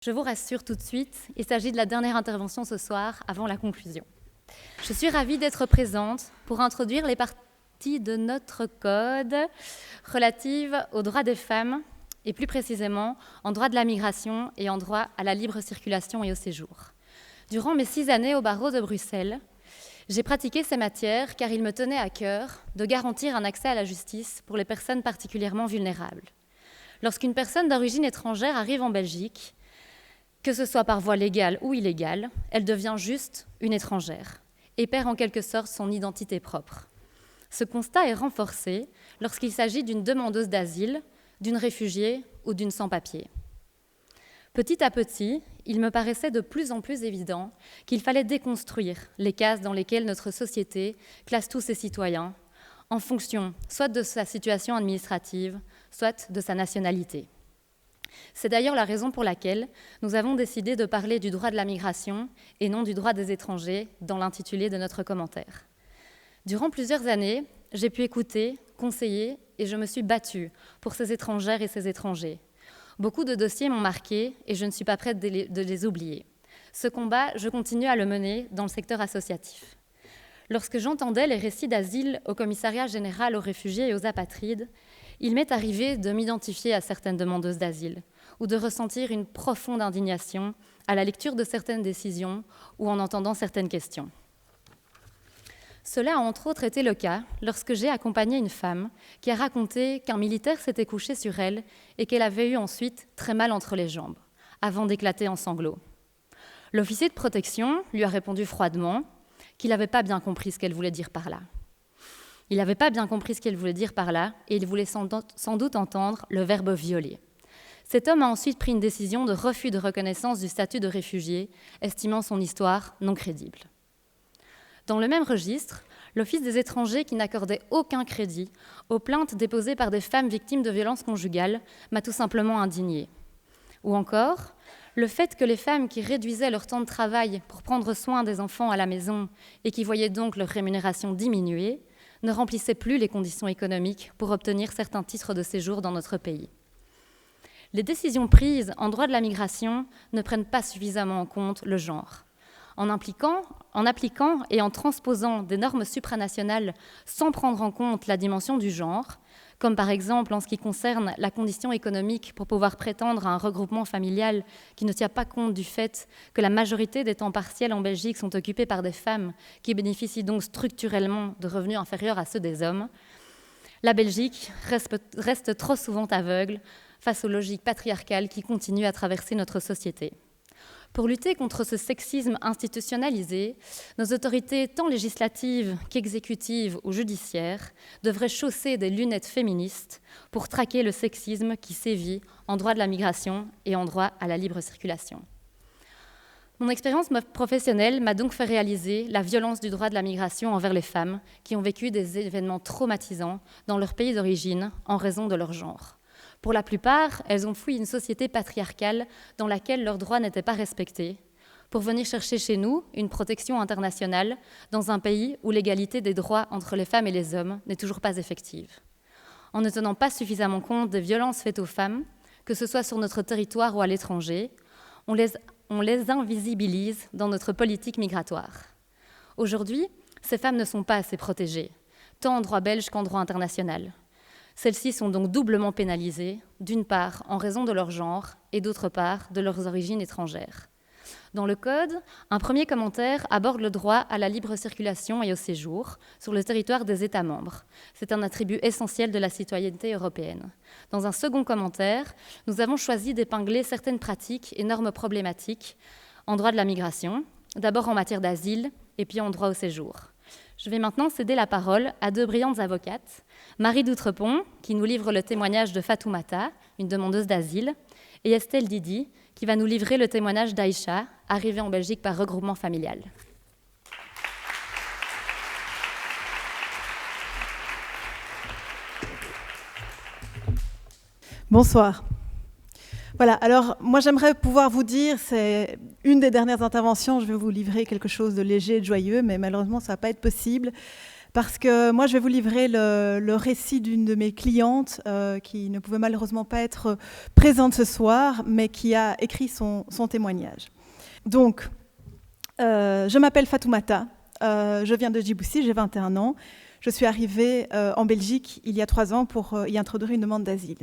Je vous rassure tout de suite, il s'agit de la dernière intervention ce soir avant la conclusion. Je suis ravie d'être présente pour introduire les parties de notre code relatives aux droits des femmes et plus précisément en droit de la migration et en droit à la libre circulation et au séjour. Durant mes 6 années au barreau de Bruxelles, j'ai pratiqué ces matières car il me tenait à cœur de garantir un accès à la justice pour les personnes particulièrement vulnérables. Lorsqu'une personne d'origine étrangère arrive en Belgique, que ce soit par voie légale ou illégale, elle devient juste une étrangère et perd en quelque sorte son identité propre. Ce constat est renforcé lorsqu'il s'agit d'une demandeuse d'asile, d'une réfugiée ou d'une sans-papier. Petit à petit, il me paraissait de plus en plus évident qu'il fallait déconstruire les cases dans lesquelles notre société classe tous ses citoyens, en fonction soit de sa situation administrative, soit de sa nationalité. C'est d'ailleurs la raison pour laquelle nous avons décidé de parler du droit de la migration et non du droit des étrangers dans l'intitulé de notre commentaire. Durant plusieurs années, j'ai pu écouter, conseiller et je me suis battue pour ces étrangères et ces étrangers. Beaucoup de dossiers m'ont marqué et je ne suis pas prête de les oublier. Ce combat, je continue à le mener dans le secteur associatif. Lorsque j'entendais les récits d'asile au Commissariat général aux réfugiés et aux apatrides, il m'est arrivé de m'identifier à certaines demandeuses d'asile ou de ressentir une profonde indignation à la lecture de certaines décisions ou en entendant certaines questions. Cela a entre autres été le cas lorsque j'ai accompagné une femme qui a raconté qu'un militaire s'était couché sur elle et qu'elle avait eu ensuite très mal entre les jambes, avant d'éclater en sanglots. L'officier de protection lui a répondu froidement qu'il n'avait pas bien compris ce qu'elle voulait dire par là. Il n'avait pas bien compris ce qu'elle voulait dire par là et il voulait sans doute entendre le verbe violer. Cet homme a ensuite pris une décision de refus de reconnaissance du statut de réfugié, estimant son histoire non crédible. Dans le même registre, l'Office des étrangers, qui n'accordait aucun crédit aux plaintes déposées par des femmes victimes de violences conjugales, m'a tout simplement indignée. Ou encore, le fait que les femmes qui réduisaient leur temps de travail pour prendre soin des enfants à la maison et qui voyaient donc leur rémunération diminuer, ne remplissaient plus les conditions économiques pour obtenir certains titres de séjour dans notre pays. Les décisions prises en droit de la migration ne prennent pas suffisamment en compte le genre. En appliquant et en transposant des normes supranationales sans prendre en compte la dimension du genre, comme par exemple en ce qui concerne la condition économique pour pouvoir prétendre à un regroupement familial qui ne tient pas compte du fait que la majorité des temps partiels en Belgique sont occupés par des femmes qui bénéficient donc structurellement de revenus inférieurs à ceux des hommes, la Belgique reste trop souvent aveugle face aux logiques patriarcales qui continuent à traverser notre société. Pour lutter contre ce sexisme institutionnalisé, nos autorités, tant législatives qu'exécutives ou judiciaires, devraient chausser des lunettes féministes pour traquer le sexisme qui sévit en droit de la migration et en droit à la libre circulation. Mon expérience professionnelle m'a donc fait réaliser la violence du droit de la migration envers les femmes qui ont vécu des événements traumatisants dans leur pays d'origine en raison de leur genre. Pour la plupart, elles ont fui une société patriarcale dans laquelle leurs droits n'étaient pas respectés, pour venir chercher chez nous une protection internationale dans un pays où l'égalité des droits entre les femmes et les hommes n'est toujours pas effective. En ne tenant pas suffisamment compte des violences faites aux femmes, que ce soit sur notre territoire ou à l'étranger, on les invisibilise dans notre politique migratoire. Aujourd'hui, ces femmes ne sont pas assez protégées, tant en droit belge qu'en droit international. Celles-ci sont donc doublement pénalisées, d'une part en raison de leur genre et d'autre part de leurs origines étrangères. Dans le Code, un premier commentaire aborde le droit à la libre circulation et au séjour sur le territoire des États membres. C'est un attribut essentiel de la citoyenneté européenne. Dans un second commentaire, nous avons choisi d'épingler certaines pratiques et normes problématiques en droit de la migration, d'abord en matière d'asile et puis en droit au séjour. Je vais maintenant céder la parole à 2 brillantes avocates, Marie d'Outrepont, qui nous livre le témoignage de Fatoumata, une demandeuse d'asile, et Estelle Didi, qui va nous livrer le témoignage d'Aïcha, arrivée en Belgique par regroupement familial. Bonsoir. Voilà, alors moi j'aimerais pouvoir vous dire, c'est une des dernières interventions, je vais vous livrer quelque chose de léger et de joyeux, mais malheureusement ça ne va pas être possible. parce que moi, je vais vous livrer le récit d'une de mes clientes qui ne pouvait malheureusement pas être présente ce soir, mais qui a écrit son témoignage. Donc, je m'appelle Fatoumata, je viens de Djibouti, j'ai 21 ans. Je suis arrivée en Belgique il y a 3 ans pour y introduire une demande d'asile.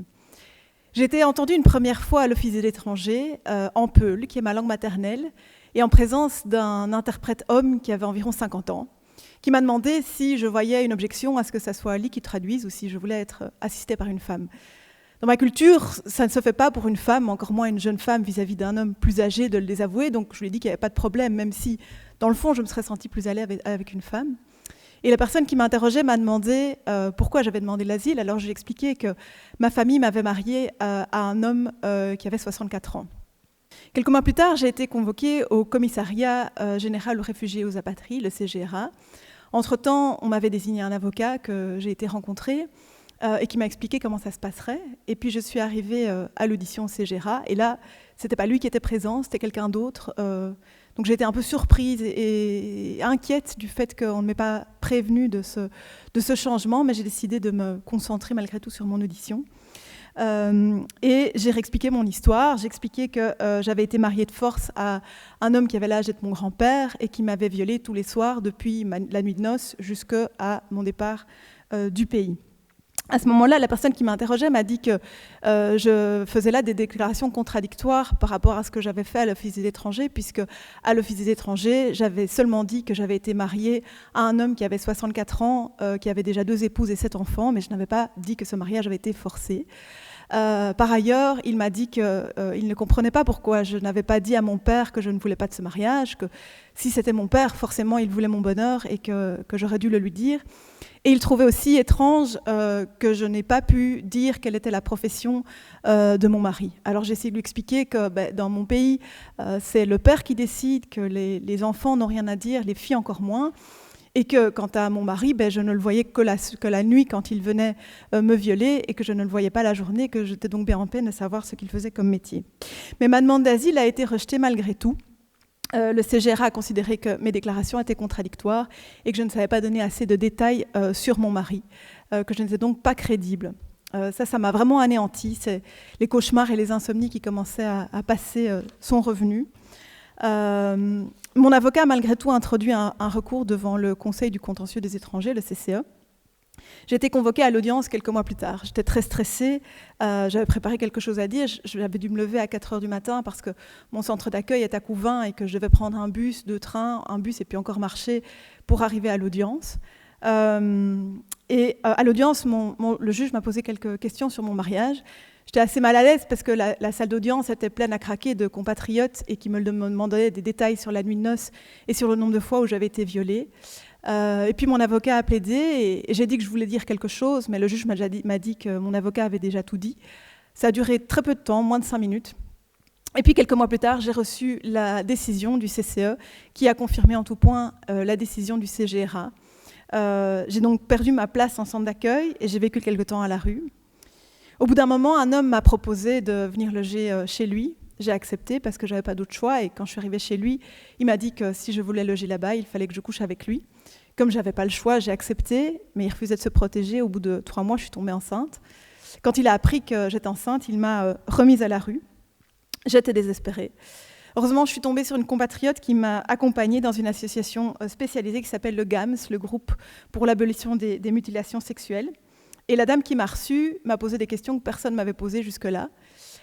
J'ai été entendue une première fois à l'Office de l'étranger, en Peul, qui est ma langue maternelle, et en présence d'un interprète homme qui avait environ 50 ans, qui m'a demandé si je voyais une objection à ce que ce soit lui qui traduise ou si je voulais être assistée par une femme. Dans ma culture, ça ne se fait pas pour une femme, encore moins une jeune femme vis-à-vis d'un homme plus âgé de le désavouer, donc je lui ai dit qu'il n'y avait pas de problème, même si, dans le fond, je me serais sentie plus à l'aise avec une femme. Et la personne qui m'interrogeait m'a demandé pourquoi j'avais demandé l'asile. Alors je lui ai expliqué que ma famille m'avait mariée à un homme qui avait 64 ans. Quelques mois plus tard, j'ai été convoquée au commissariat général aux réfugiés et aux apatrides, le CGRA. Entre-temps, on m'avait désigné un avocat que j'ai été rencontrer et qui m'a expliqué comment ça se passerait. Et puis je suis arrivée à l'audition au CGRA. Et là, c'était pas lui qui était présent, c'était quelqu'un d'autre. Donc j'ai été un peu surprise et inquiète du fait qu'on ne m'ait pas prévenue de ce changement, mais j'ai décidé de me concentrer malgré tout sur mon audition. Et j'ai réexpliqué mon histoire. J'ai expliqué que j'avais été mariée de force à un homme qui avait l'âge d'être mon grand-père et qui m'avait violée tous les soirs depuis la nuit de noces jusqu'à mon départ du pays. À ce moment-là, la personne qui m'interrogeait m'a dit que je faisais là des déclarations contradictoires par rapport à ce que j'avais fait à l'Office des étrangers, puisque à l'Office des étrangers, j'avais seulement dit que j'avais été mariée à un homme qui avait 64 ans, qui avait déjà 2 épouses et 7 enfants, mais je n'avais pas dit que ce mariage avait été forcé. Par ailleurs, il m'a dit qu'il ne comprenait pas pourquoi je n'avais pas dit à mon père que je ne voulais pas de ce mariage, que si c'était mon père, forcément il voulait mon bonheur et que j'aurais dû le lui dire. Et il trouvait aussi étrange que je n'ai pas pu dire quelle était la profession de mon mari. Alors j'ai essayé de lui expliquer que dans mon pays, c'est le père qui décide, que les enfants n'ont rien à dire, les filles encore moins. Et que quant à mon mari, je ne le voyais que la nuit quand il venait me violer et que je ne le voyais pas la journée, que j'étais donc bien en peine de savoir ce qu'il faisait comme métier. Mais ma demande d'asile a été rejetée malgré tout. Le CGRA a considéré que mes déclarations étaient contradictoires et que je ne savais pas donner assez de détails sur mon mari, que je n'étais donc pas crédible. Ça m'a vraiment anéanti. Les cauchemars et les insomnies qui commençaient à passer sont revenus. Mon avocat a malgré tout introduit un recours devant le Conseil du contentieux des étrangers, le CCE. J'ai été convoquée à l'audience quelques mois plus tard. J'étais très stressée, j'avais préparé quelque chose à dire, j'avais dû me lever à 4h du matin parce que mon centre d'accueil est à Couvin et que je devais prendre un bus, 2 trains, un bus et puis encore marcher pour arriver à l'audience. À l'audience, le juge m'a posé quelques questions sur mon mariage. J'étais assez mal à l'aise parce que la salle d'audience était pleine à craquer de compatriotes et qui me demandaient des détails sur la nuit de noces et sur le nombre de fois où j'avais été violée. Et puis mon avocat a plaidé et j'ai dit que je voulais dire quelque chose, mais le juge m'a dit que mon avocat avait déjà tout dit. Ça a duré très peu de temps, moins de 5 minutes. Et puis quelques mois plus tard, j'ai reçu la décision du CCE qui a confirmé en tout point la décision du CGRA. J'ai donc perdu ma place en centre d'accueil et j'ai vécu quelque temps à la rue. Au bout d'un moment, un homme m'a proposé de venir loger chez lui. J'ai accepté parce que je n'avais pas d'autre choix. Et quand je suis arrivée chez lui, il m'a dit que si je voulais loger là-bas, il fallait que je couche avec lui. Comme je n'avais pas le choix, j'ai accepté, mais il refusait de se protéger. Au bout de 3 mois, je suis tombée enceinte. Quand il a appris que j'étais enceinte, il m'a remise à la rue. J'étais désespérée. Heureusement, je suis tombée sur une compatriote qui m'a accompagnée dans une association spécialisée qui s'appelle le GAMS, le groupe pour l'abolition des mutilations sexuelles. Et la dame qui m'a reçue m'a posé des questions que personne ne m'avait posées jusque-là.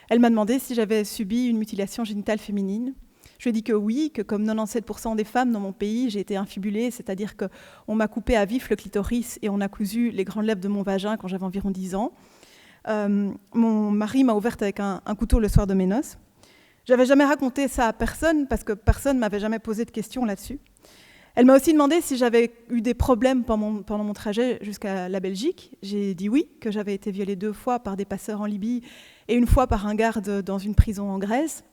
Elle m'a demandé si j'avais subi une mutilation génitale féminine. Je lui ai dit que oui, que comme 97% des femmes dans mon pays, j'ai été infibulée, c'est-à-dire qu'on m'a coupé à vif le clitoris et on a cousu les grandes lèvres de mon vagin quand j'avais environ 10 ans. Mon mari m'a ouverte avec un couteau le soir de mes noces. J'avais jamais raconté ça à personne parce que personne ne m'avait jamais posé de questions là-dessus. Elle m'a aussi demandé si j'avais eu des problèmes pendant mon trajet jusqu'à la Belgique. J'ai dit oui, que j'avais été violée 2 fois par des passeurs en Libye et 1 fois par un garde dans une prison en Grèce.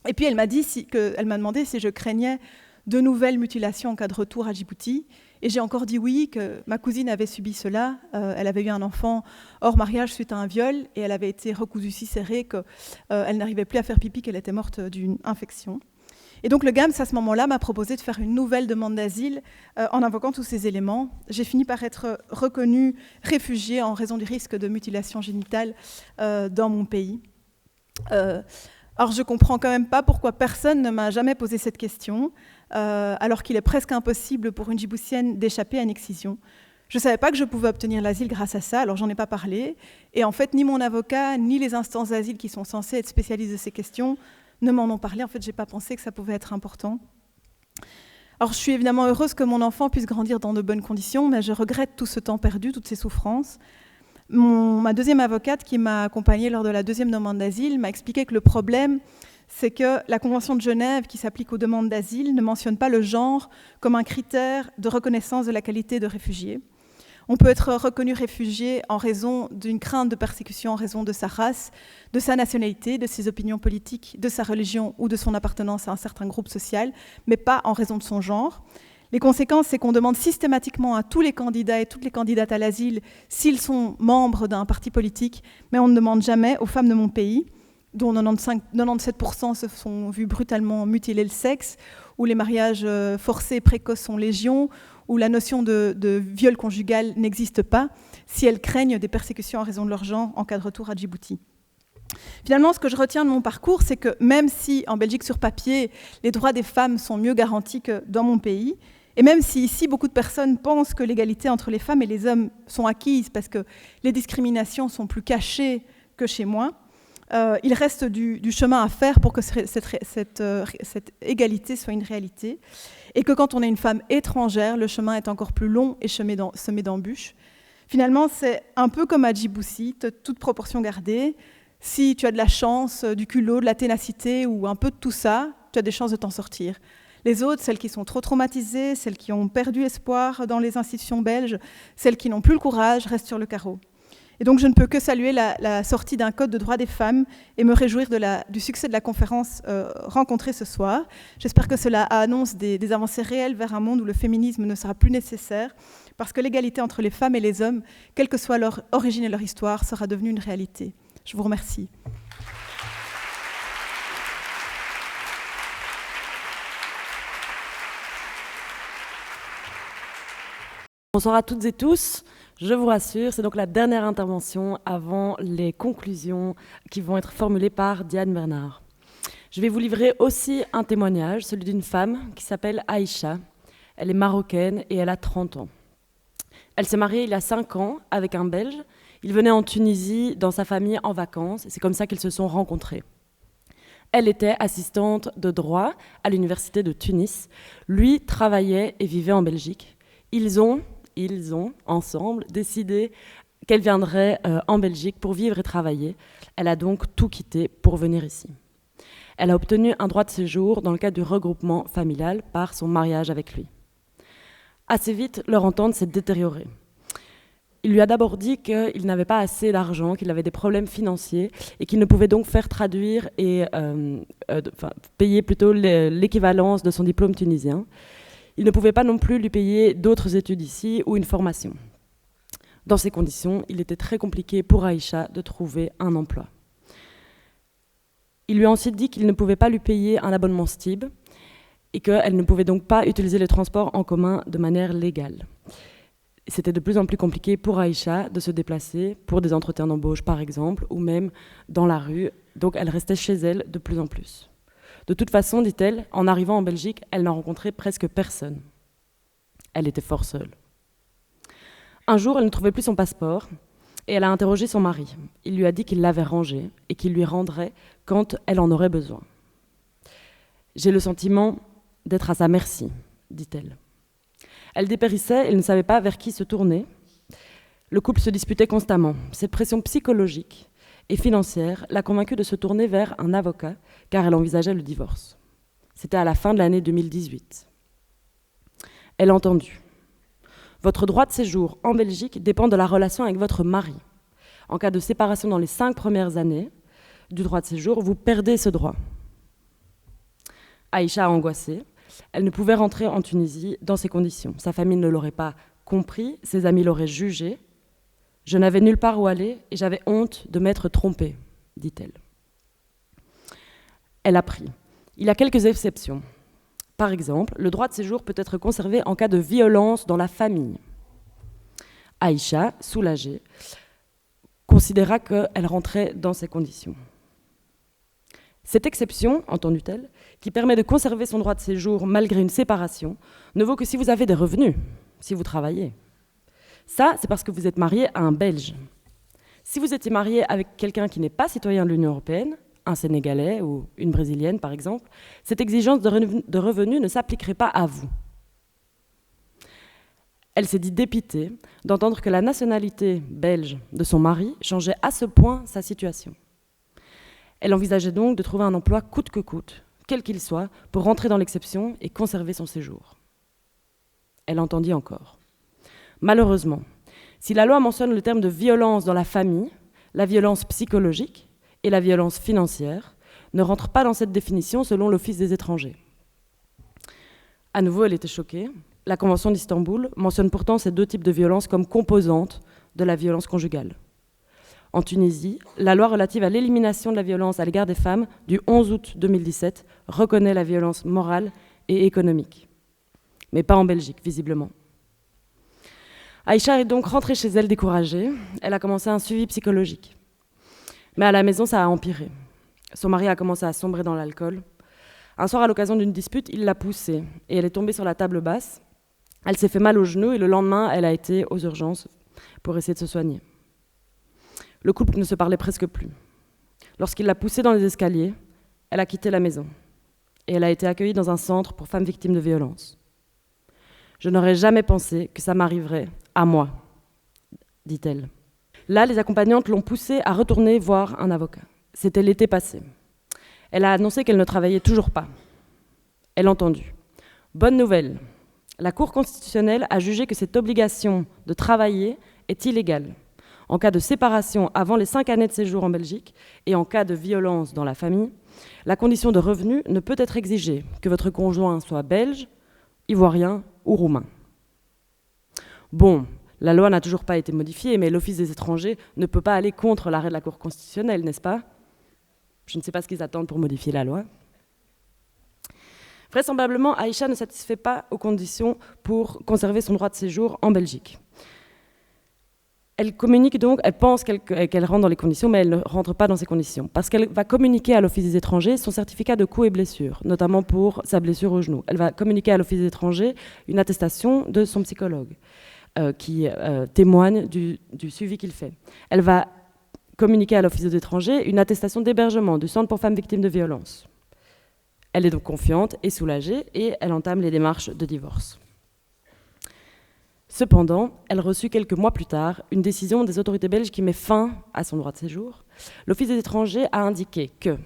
Et puis elle m'a demandé si je craignais de nouvelles mutilations en cas de retour à Djibouti. Et j'ai encore dit oui, que ma cousine avait subi cela. Elle avait eu un enfant hors mariage suite à un viol et elle avait été recousue si serrée qu'elle n'arrivait plus à faire pipi, qu'elle était morte d'une infection. Et donc le GAMS, à ce moment-là, m'a proposé de faire une nouvelle demande d'asile en invoquant tous ces éléments. J'ai fini par être reconnue réfugiée en raison du risque de mutilation génitale dans mon pays. Alors je ne comprends quand même pas pourquoi personne ne m'a jamais posé cette question, alors qu'il est presque impossible pour une Djiboutienne d'échapper à une excision. Je ne savais pas que je pouvais obtenir l'asile grâce à ça, alors j'en ai pas parlé. Et en fait, ni mon avocat, ni les instances d'asile qui sont censées être spécialistes de ces questions ne m'en ont parlé. En fait, je n'ai pas pensé que ça pouvait être important. Alors, je suis évidemment heureuse que mon enfant puisse grandir dans de bonnes conditions, mais je regrette tout ce temps perdu, toutes ces souffrances. Ma deuxième avocate, qui m'a accompagnée lors de la deuxième demande d'asile, m'a expliqué que le problème, c'est que la Convention de Genève, qui s'applique aux demandes d'asile, ne mentionne pas le genre comme un critère de reconnaissance de la qualité de réfugié. On peut être reconnu réfugié en raison d'une crainte de persécution en raison de sa race, de sa nationalité, de ses opinions politiques, de sa religion ou de son appartenance à un certain groupe social, mais pas en raison de son genre. Les conséquences, c'est qu'on demande systématiquement à tous les candidats et toutes les candidates à l'asile s'ils sont membres d'un parti politique, mais on ne demande jamais aux femmes de mon pays, dont 97% se sont vues brutalement mutiler le sexe, où les mariages forcés et précoces sont légion, où la notion de viol conjugal n'existe pas, si elles craignent des persécutions en raison de leur genre en cas de retour à Djibouti. Finalement, ce que je retiens de mon parcours, c'est que même si en Belgique, sur papier, les droits des femmes sont mieux garantis que dans mon pays, et même si ici, beaucoup de personnes pensent que l'égalité entre les femmes et les hommes sont acquises parce que les discriminations sont plus cachées que chez moi, il reste du chemin à faire pour que cette égalité soit une réalité. Et que quand on est une femme étrangère, le chemin est encore plus long et semé d'embûches. Finalement, c'est un peu comme à Djibouti, toute proportion gardée. Si tu as de la chance, du culot, de la ténacité ou un peu de tout ça, tu as des chances de t'en sortir. Les autres, celles qui sont trop traumatisées, celles qui ont perdu espoir dans les institutions belges, celles qui n'ont plus le courage, restent sur le carreau. Et donc, je ne peux que saluer la sortie d'un code de droits des femmes et me réjouir du succès de la conférence rencontrée ce soir. J'espère que cela annonce des avancées réelles vers un monde où le féminisme ne sera plus nécessaire, parce que l'égalité entre les femmes et les hommes, quelle que soit leur origine et leur histoire, sera devenue une réalité. Je vous remercie. Bonsoir à toutes et tous. Je vous rassure, c'est donc la dernière intervention avant les conclusions qui vont être formulées par Diane Bernard. Je vais vous livrer aussi un témoignage, celui d'une femme qui s'appelle Aïcha. Elle est marocaine et elle a 30 ans. Elle s'est mariée il y a 5 ans avec un Belge. Il venait en Tunisie dans sa famille en vacances et c'est comme ça qu'ils se sont rencontrés. Elle était assistante de droit à l'université de Tunis. Lui travaillait et vivait en Belgique. Ils ont ensemble décidé qu'elle viendrait en Belgique pour vivre et travailler. Elle a donc tout quitté pour venir ici. Elle a obtenu un droit de séjour dans le cadre du regroupement familial par son mariage avec lui. Assez vite, leur entente s'est détériorée. Il lui a d'abord dit qu'il n'avait pas assez d'argent, qu'il avait des problèmes financiers et qu'il ne pouvait donc faire traduire et payer plutôt l'équivalence de son diplôme tunisien. Il ne pouvait pas non plus lui payer d'autres études ici ou une formation. Dans ces conditions, il était très compliqué pour Aïcha de trouver un emploi. Il lui a ensuite dit qu'il ne pouvait pas lui payer un abonnement STIB et qu'elle ne pouvait donc pas utiliser les transports en commun de manière légale. C'était de plus en plus compliqué pour Aïcha de se déplacer pour des entretiens d'embauche, par exemple, ou même dans la rue. Donc elle restait chez elle de plus en plus. De toute façon, dit-elle, en arrivant en Belgique, elle n'a rencontré presque personne. Elle était fort seule. Un jour, elle ne trouvait plus son passeport et elle a interrogé son mari. Il lui a dit qu'il l'avait rangé et qu'il lui rendrait quand elle en aurait besoin. « J'ai le sentiment d'être à sa merci », dit-elle. Elle dépérissait, elle ne savait pas vers qui se tourner. Le couple se disputait constamment. Cette pression psychologique et financière l'a convaincue de se tourner vers un avocat car elle envisageait le divorce. C'était à la fin de l'année 2018. Elle a entendu. Votre droit de séjour en Belgique dépend de la relation avec votre mari. En cas de séparation dans les 5 premières années du droit de séjour, vous perdez ce droit. Aïcha a angoissé. Elle ne pouvait rentrer en Tunisie dans ces conditions. Sa famille ne l'aurait pas compris, ses amis l'auraient jugé. Je n'avais nulle part où aller et j'avais honte de m'être trompée, dit-elle. Elle a pris. Il y a quelques exceptions. Par exemple, le droit de séjour peut être conservé en cas de violence dans la famille. Aïcha, soulagée, considéra qu'elle rentrait dans ces conditions. Cette exception, entendue-t-elle, qui permet de conserver son droit de séjour malgré une séparation, ne vaut que si vous avez des revenus, si vous travaillez. Ça, c'est parce que vous êtes marié à un Belge. Si vous étiez marié avec quelqu'un qui n'est pas citoyen de l'Union européenne, un Sénégalais ou une Brésilienne par exemple, cette exigence de revenus ne s'appliquerait pas à vous. Elle s'est dit dépitée d'entendre que la nationalité belge de son mari changeait à ce point sa situation. Elle envisageait donc de trouver un emploi coûte que coûte, quel qu'il soit, pour rentrer dans l'exception et conserver son séjour. Elle entendit encore. Malheureusement, si la loi mentionne le terme de violence dans la famille, la violence psychologique et la violence financière ne rentrent pas dans cette définition selon l'Office des étrangers. À nouveau, elle était choquée. La Convention d'Istanbul mentionne pourtant ces deux types de violences comme composantes de la violence conjugale. En Tunisie, la loi relative à l'élimination de la violence à l'égard des femmes du 11 août 2017 reconnaît la violence morale et économique. Mais pas en Belgique, visiblement. Aïcha est donc rentrée chez elle découragée. Elle a commencé un suivi psychologique. Mais à la maison, ça a empiré. Son mari a commencé à sombrer dans l'alcool. Un soir, à l'occasion d'une dispute, il l'a poussée et elle est tombée sur la table basse. Elle s'est fait mal au genou et le lendemain, elle a été aux urgences pour essayer de se soigner. Le couple ne se parlait presque plus. Lorsqu'il l'a poussée dans les escaliers, elle a quitté la maison et elle a été accueillie dans un centre pour femmes victimes de violences. Je n'aurais jamais pensé que ça m'arriverait à moi, dit-elle. Là, les accompagnantes l'ont poussée à retourner voir un avocat. C'était l'été passé. Elle a annoncé qu'elle ne travaillait toujours pas. Elle a entendu. Bonne nouvelle. La Cour constitutionnelle a jugé que cette obligation de travailler est illégale. En cas de séparation avant les 5 années de séjour en Belgique et en cas de violence dans la famille, la condition de revenu ne peut être exigée, que votre conjoint soit belge, ivoirien ou roumain. Bon, la loi n'a toujours pas été modifiée, mais l'Office des étrangers ne peut pas aller contre l'arrêt de la Cour constitutionnelle, n'est-ce pas ? Je ne sais pas ce qu'ils attendent pour modifier la loi. Vraisemblablement, Aïcha ne satisfait pas aux conditions pour conserver son droit de séjour en Belgique. Elle communique donc, elle pense qu'elle rentre dans les conditions, mais elle ne rentre pas dans ces conditions, parce qu'elle va communiquer à l'Office des étrangers son certificat de coups et blessures, notamment pour sa blessure au genou. Elle va communiquer à l'Office des étrangers une attestation de son psychologue, qui témoigne du suivi qu'il fait. Elle va communiquer à l'Office des étrangers une attestation d'hébergement du Centre pour femmes victimes de violences. Elle est donc confiante et soulagée, et elle entame les démarches de divorce. Cependant, elle reçut quelques mois plus tard une décision des autorités belges qui met fin à son droit de séjour. L'Office des étrangers a indiqué que,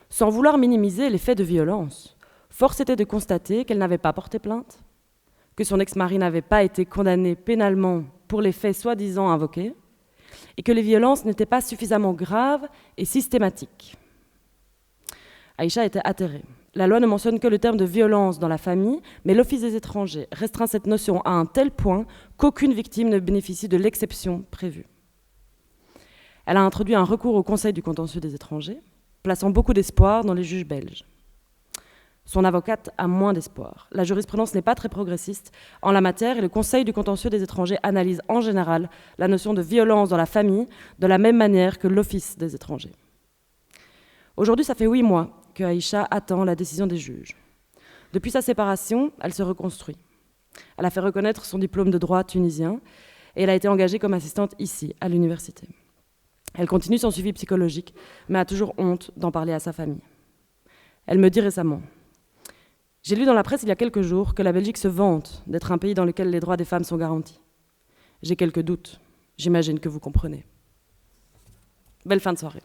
sans vouloir minimiser les faits de violence, force était de constater qu'elle n'avait pas porté plainte, que son ex-mari n'avait pas été condamné pénalement pour les faits soi-disant invoqués, et que les violences n'étaient pas suffisamment graves et systématiques. Aïcha était atterrée. La loi ne mentionne que le terme de violence dans la famille, mais l'Office des étrangers restreint cette notion à un tel point qu'aucune victime ne bénéficie de l'exception prévue. Elle a introduit un recours au Conseil du contentieux des étrangers, plaçant beaucoup d'espoir dans les juges belges. Son avocate a moins d'espoir. La jurisprudence n'est pas très progressiste en la matière et le Conseil du contentieux des étrangers analyse en général la notion de violence dans la famille de la même manière que l'Office des étrangers. Aujourd'hui, ça fait 8 mois que Aïcha attend la décision des juges. Depuis sa séparation, elle se reconstruit. Elle a fait reconnaître son diplôme de droit tunisien et elle a été engagée comme assistante ici, à l'université. Elle continue son suivi psychologique, mais a toujours honte d'en parler à sa famille. Elle me dit récemment : « J'ai lu dans la presse il y a quelques jours que la Belgique se vante d'être un pays dans lequel les droits des femmes sont garantis. J'ai quelques doutes. J'imagine que vous comprenez. » Belle fin de soirée.